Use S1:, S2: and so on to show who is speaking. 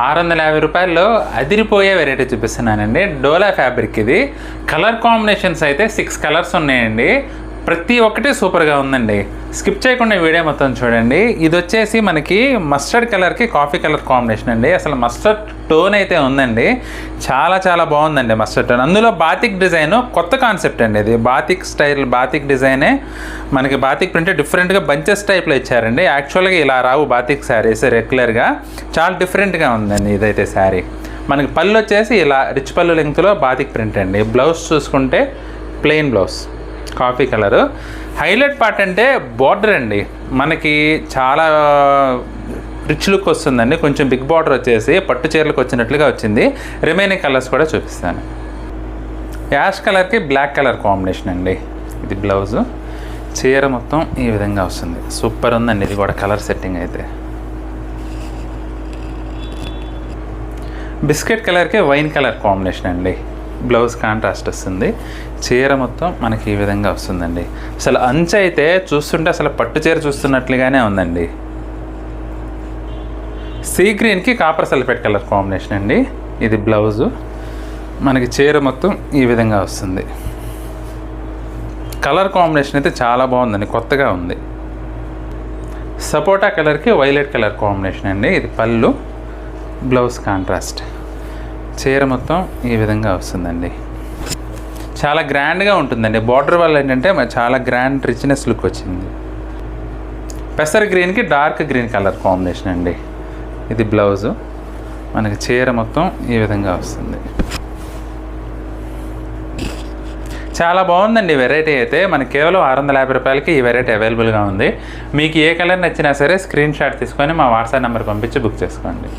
S1: 650 రూపాయల్లో అదిరిపోయే వెరైటీ చూపిస్తున్నానండి. డోలా ఫ్యాబ్రిక్ ఇది. కలర్ కాంబినేషన్స్ అయితే 6 కలర్స్ ఉన్నాయండి. ప్రతి ఒక్కటి సూపర్గా ఉందండి. స్కిప్ చేయకుండా వీడియో మొత్తం చూడండి. ఇది వచ్చేసి మనకి మస్టర్డ్ కలర్కి కాఫీ కలర్ కాంబినేషన్ అండి. అసలు మస్టర్డ్ టోన్ అయితే ఉందండి. చాలా చాలా బాగుందండి మస్టర్డ్ టోన్. అందులో బాతిక్ డిజైన్ కొత్త కాన్సెప్ట్ అండి. ఇది బాతిక్ స్టైల్, బాతిక్ డిజైనే మనకి. బాతిక్ ప్రింట్ డిఫరెంట్గా బంచెస్ టైప్లో ఇచ్చారండి. యాక్చువల్గా ఇలా రావు బాతిక్ శారీస్ రెగ్యులర్గా. చాలా డిఫరెంట్గా ఉందండి ఇదైతే శారీ. మనకి పళ్ళు వచ్చేసి ఇలా రిచ్ పళ్ళు లెంగ్త్లో బాతిక్ ప్రింట్ అండి. బ్లౌజ్ చూసుకుంటే plain blouse coffee colour. Highlight part అంటే బార్డర్ అండి. మనకి చాలా రిచ్ లుక్ వస్తుందండి. కొంచెం బిగ్ బార్డర్ వచ్చేసి పట్టు చీరలకు వచ్చినట్లుగా వచ్చింది. రిమైనింగ్ కలర్స్ కూడా చూపిస్తాను. యాష్ కలర్కి బ్లాక్ కలర్ కాంబినేషన్ అండి. ఇది బ్లౌజు. చీర మొత్తం ఈ విధంగా వస్తుంది. సూపర్ ఉందండి ఇది కూడా కలర్ సెట్టింగ్ అయితే. బిస్కెట్ కలర్కి వైన్ కలర్ కాంబినేషన్ అండి. బ్లౌజ్ కాంట్రాస్ట్ వస్తుంది. చీర మొత్తం మనకి ఈ విధంగా వస్తుందండి. అసలు అంచు అయితే చూస్తుంటే అసలు పట్టు చీర చూస్తున్నట్లుగానే ఉందండి. సీ గ్రీన్కి కాపర్ సల్ఫేట్ కలర్ కాంబినేషన్ అండి. ఇది బ్లౌజు. మనకి చీర మొత్తం ఈ విధంగా వస్తుంది. కలర్ కాంబినేషన్ అయితే చాలా బాగుందండి, కొత్తగా ఉంది. సపోటా కలర్కి వైలెట్ కలర్ కాంబినేషన్ అండి. ఇది పళ్ళు, బ్లౌజ్ కాంట్రాస్ట్. చీర మొత్తం ఈ విధంగా వస్తుందండి. చాలా గ్రాండ్గా ఉంటుందండి. బార్డర్ వల్ల ఏంటంటే చాలా గ్రాండ్ రిచ్నెస్ లుక్ వచ్చింది. పెసర్ గ్రీన్కి డార్క్ గ్రీన్ కలర్ కాంబినేషన్ అండి. ఇది బ్లౌజు. మనకి చీర మొత్తం ఈ విధంగా వస్తుంది. చాలా బాగుందండి వెరైటీ అయితే. మనకి కేవలం 650 రూపాయలకి ఈ వెరైటీ అవైలబుల్గా ఉంది. మీకు ఏ కలర్ నచ్చినా సరే స్క్రీన్ షాట్ తీసుకొని మా వాట్సాప్ నెంబర్ పంపించి బుక్ చేసుకోండి.